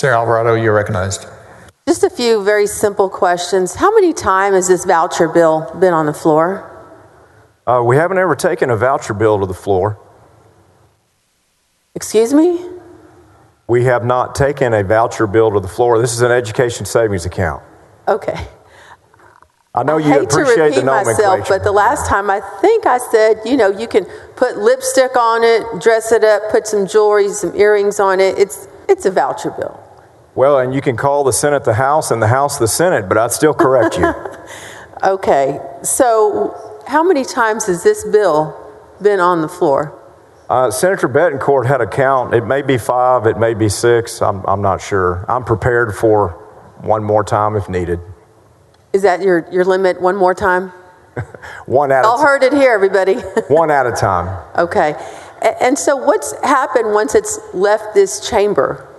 Senator Alvarado, you're recognized. Just a few very simple questions. How many times has this voucher bill been on the floor? We haven't ever taken a voucher bill to the floor. Excuse me? We have not taken a voucher bill to the floor. This is an education savings account. Okay. I know you appreciate the nomenclature. I hate to repeat myself, but the last time I think I said, you can put lipstick on it, dress it up, put some jewelry, some earrings on it. It's a voucher bill. Well, and you can call the Senate the House and the House the Senate, but I'd still correct you. Okay. So how many times has this bill been on the floor? Senator Betancourt had a count. It may be 5, it may be 6. I'm not sure. I'm prepared for one more time if needed. Is that your limit, one more time? One at a time. Y'all heard it here, everybody. One at a time. Okay. And so what's happened once it's left this chamber?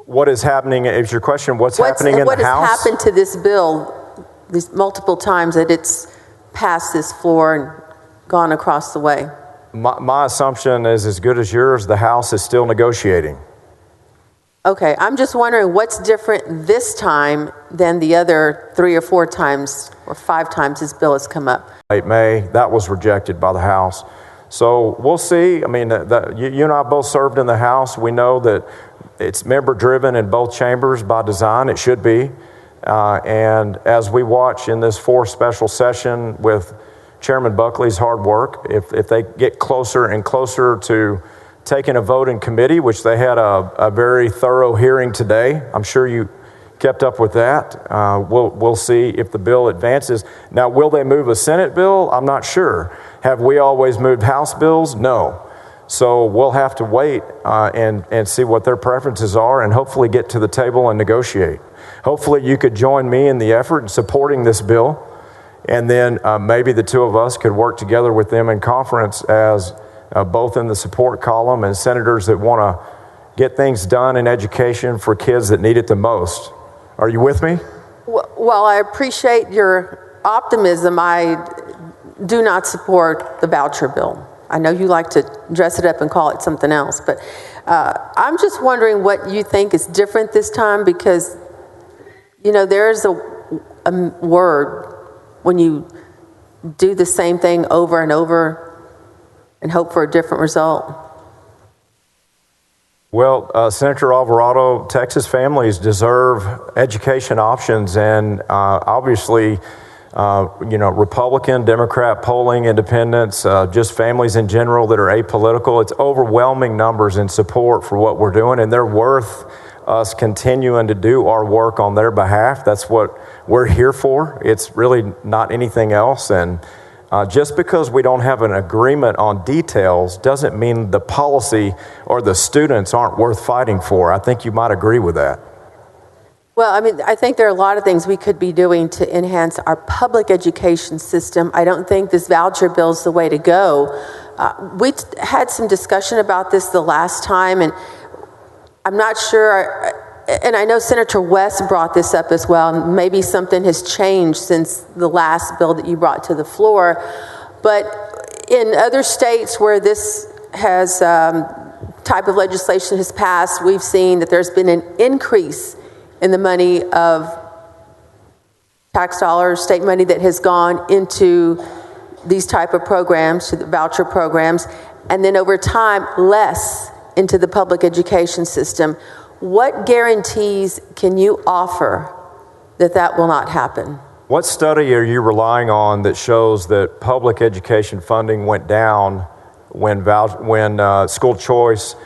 What is happening, is your question, what's happening in the House? What has happened to this bill these multiple times that it's passed this floor and gone across the way? My assumption is as good as yours. The House is still negotiating. Okay, I'm just wondering what's different this time than the other 3 or 4 times or 5 times this bill has come up. Late May, that was rejected by the House. So we'll see. I mean, you and I both served in the House. We know that it's member-driven in both chambers by design. It should be. And as we watch in this 4th special session with Chairman Buckley's hard work, if they get closer and closer to taking a vote in committee, which they had a very thorough hearing today. I'm sure you kept up with that. We'll see if the bill advances. Now, will they move a Senate bill? I'm not sure. Have we always moved House bills? No. So we'll have to wait and see what their preferences are and hopefully get to the table and negotiate. Hopefully you could join me in the effort in supporting this bill, and then maybe the two of us could work together with them in conference as both in the support column and senators that want to get things done in education for kids that need it the most. Are you with me? Well, I appreciate your optimism. I do not support the voucher bill. I know you like to dress it up and call it something else, but I'm just wondering what you think is different this time, because, there's a word when you do the same thing over and over and hope for a different result. Well, Senator Alvarado, Texas families deserve education options, and obviously, Republican, Democrat, polling independents, just families in general that are apolitical. It's overwhelming numbers in support for what we're doing, and they're worth us continuing to do our work on their behalf. That's what we're here for. It's really not anything else. And just because we don't have an agreement on details doesn't mean the policy or the students aren't worth fighting for. I think you might agree with that. Well, I think there are a lot of things we could be doing to enhance our public education system. I don't think this voucher bill is the way to go. We had some discussion about this the last time, and I'm not sure, and I know Senator West brought this up as well. Maybe something has changed since the last bill that you brought to the floor. But in other states where this has type of legislation has passed, we've seen that there's been an increase in the money of tax dollars, state money that has gone into these type of programs, to the voucher programs, and then over time, less into the public education system. What guarantees can you offer that will not happen? What study are you relying on that shows that public education funding went down when school choice,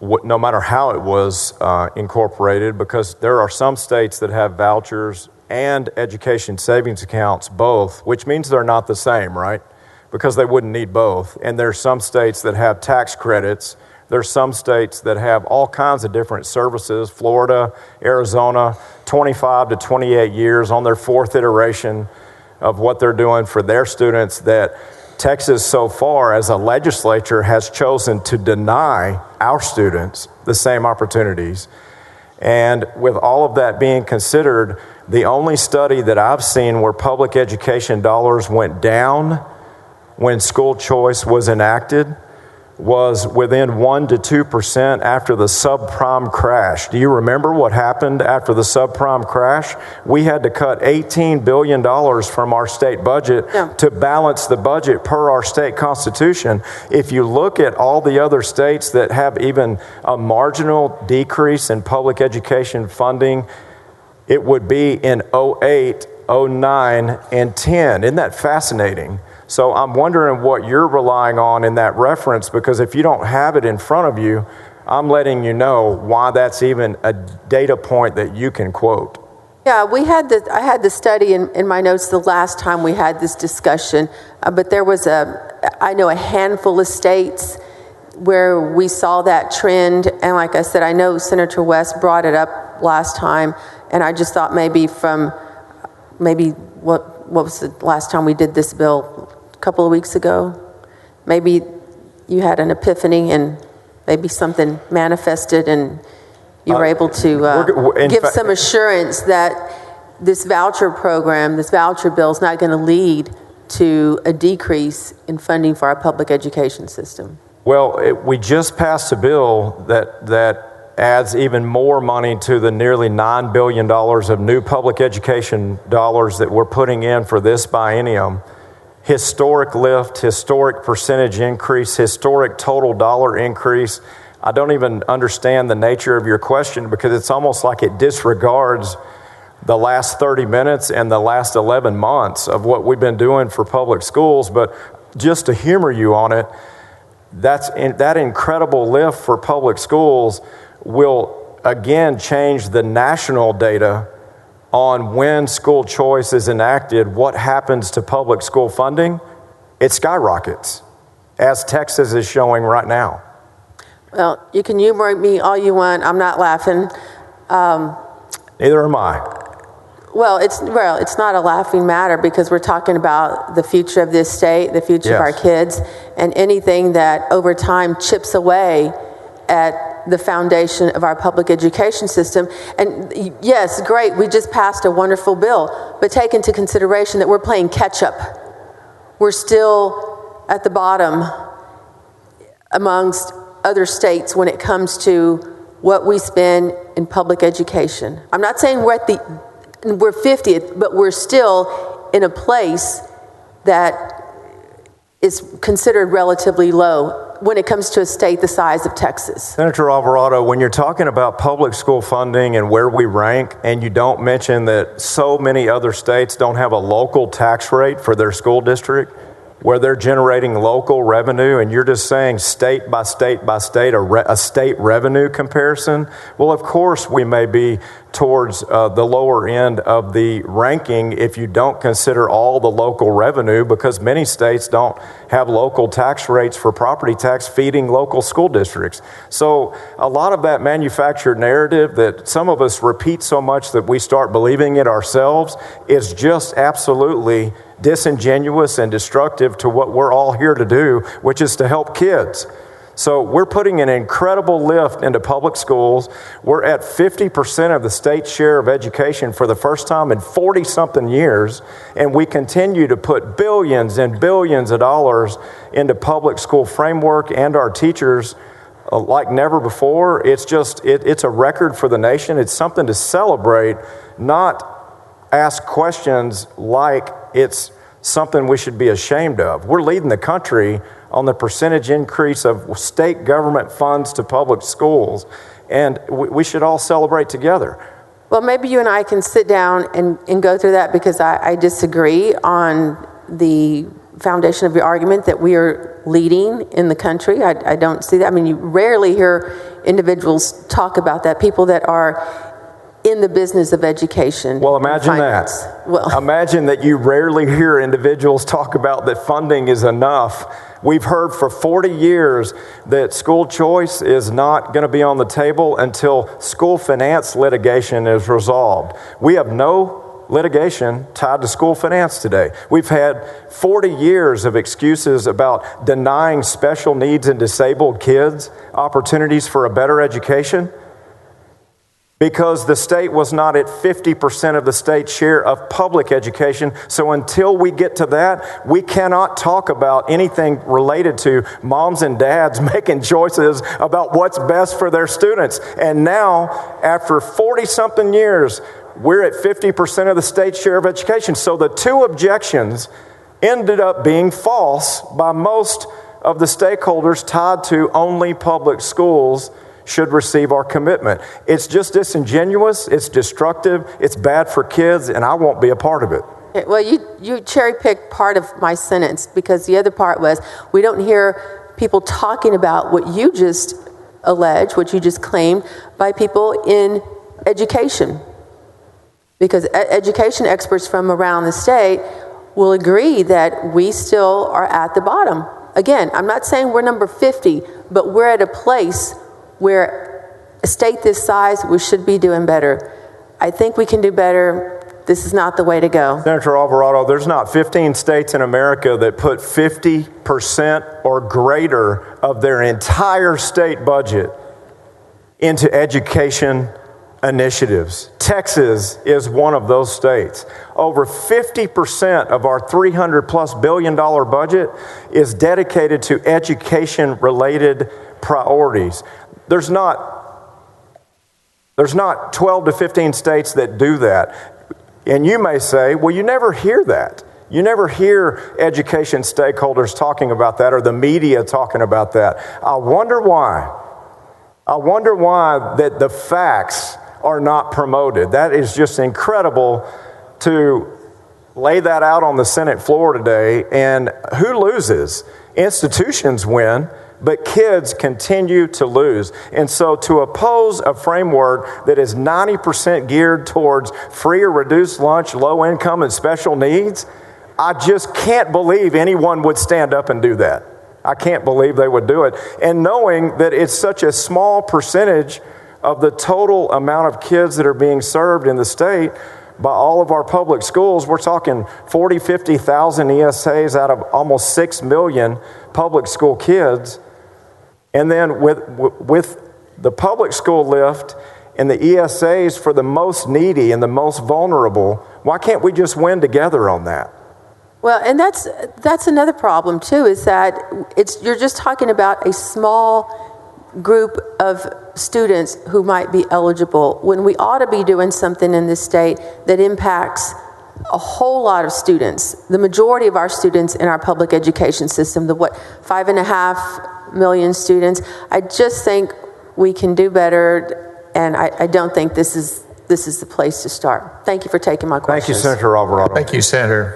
no matter how it was incorporated? Because there are some states that have vouchers and education savings accounts both, which means they're not the same, right? Because they wouldn't need both. And there's some states that have tax credits. There's some states that have all kinds of different services, Florida, Arizona, 25 to 28 years on their 4th iteration of what they're doing for their students, that Texas so far as a legislature has chosen to deny our students the same opportunities. And with all of that being considered, the only study that I've seen where public education dollars went down when school choice was enacted was within 1 to 2% after the subprime crash. Do you remember what happened after the subprime crash? We had to cut $18 billion from our state budget to balance the budget per our state constitution. If you look at all the other states that have even a marginal decrease in public education funding, it would be in 08, 09, and 10. Isn't that fascinating? So I'm wondering what you're relying on in that reference, because if you don't have it in front of you, I'm letting you know why that's even a data point that you can quote. Yeah, I had the study in my notes the last time we had this discussion, but there was I know a handful of states where we saw that trend, and like I said, I know Senator West brought it up last time, and I just thought what was the last time we did this bill? A couple of weeks ago? Maybe you had an epiphany and maybe something manifested and you were able to give some assurance that this voucher program, this voucher bill is not going to lead to a decrease in funding for our public education system. Well, we just passed a bill that adds even more money to the nearly $9 billion of new public education dollars that we're putting in for this biennium. Historic lift, historic percentage increase, historic total dollar increase. I don't even understand the nature of your question, because it's almost like it disregards the last 30 minutes and the last 11 months of what we've been doing for public schools. But just to humor you on it, that incredible lift for public schools will again change the national data on when school choice is enacted. What happens to public school funding? It skyrockets, as Texas is showing right now. Well, you can humor me all you want. I'm not laughing. Neither am I. Well, it's not a laughing matter, because we're talking about the future of this state, the future of our kids, and anything that over time chips away at the foundation of our public education system. And yes, great, we just passed a wonderful bill, but take into consideration that we're playing catch up. We're still at the bottom amongst other states when it comes to what we spend in public education. I'm not saying we're 50th, but we're still in a place that is considered relatively low when it comes to a state the size of Texas. Senator Alvarado, when you're talking about public school funding and where we rank, and you don't mention that so many other states don't have a local tax rate for their school district, where they're generating local revenue, and you're just saying state by state by state, a state revenue comparison, well, of course we may be towards the lower end of the ranking if you don't consider all the local revenue, because many states don't have local tax rates for property tax feeding local school districts. So a lot of that manufactured narrative that some of us repeat so much that we start believing it ourselves is just absolutely disingenuous and destructive to what we're all here to do, which is to help kids. So we're putting an incredible lift into public schools. We're at 50% of the state's share of education for the first time in 40-something years, and we continue to put billions and billions of dollars into public school framework and our teachers like never before. It's a record for the nation. It's something to celebrate, not ask questions like it's something we should be ashamed of. We're leading the country on the percentage increase of state government funds to public schools, and we should all celebrate together. Well, maybe you and I can sit down and go through that, because I disagree on the foundation of your argument that we are leading in the country. I don't see that. I mean, you rarely hear individuals talk about that, people that are in the business of education. Well, imagine that. Well, imagine that you rarely hear individuals talk about that funding is enough. We've heard for 40 years that school choice is not going to be on the table until school finance litigation is resolved. We have no litigation tied to school finance today. We've had 40 years of excuses about denying special needs and disabled kids opportunities for a better education, because the state was not at 50% of the state's share of public education. So until we get to that, we cannot talk about anything related to moms and dads making choices about what's best for their students. And now, after 40-something years, we're at 50% of the state's share of education. So the two objections ended up being false by most of the stakeholders tied to only public schools should receive our commitment. It's just disingenuous, it's destructive, it's bad for kids, and I won't be a part of it. Well, you cherry-picked part of my sentence, because the other part was, we don't hear people talking about what you just alleged, what you just claimed, by people in education. Because education experts from around the state will agree that we still are at the bottom. Again, I'm not saying we're number 50, but we're at a place where a state this size, we should be doing better. I think we can do better. This is not the way to go. Senator Alvarado, there's not 15 states in America that put 50% or greater of their entire state budget into education initiatives. Texas is one of those states. Over 50% of our $300+ billion budget is dedicated to education-related priorities. There's not 12 to 15 states that do that. And you may say, well, you never hear that. You never hear education stakeholders talking about that or the media talking about that. I wonder why. I wonder why that the facts are not promoted. That is just incredible to lay that out on the Senate floor today. And who loses? Institutions win, but kids continue to lose. And so to oppose a framework that is 90% geared towards free or reduced lunch, low income, and special needs, I just can't believe anyone would stand up and do that. I can't believe they would do it. And knowing that it's such a small percentage of the total amount of kids that are being served in the state by all of our public schools, we're talking 40, 50,000 ESAs out of almost 6 million public school kids. And then with the public school lift and the ESAs for the most needy and the most vulnerable, why can't we just win together on that? Well, and that's another problem too, is that you're just talking about a small group of students who might be eligible, when we ought to be doing something in this state that impacts a whole lot of students, the majority of our students in our public education system, 5.5 million students. I just think we can do better, and I don't think this is the place to start. Thank you for taking my questions. Thank you, Senator Alvarado. Thank you, Senator.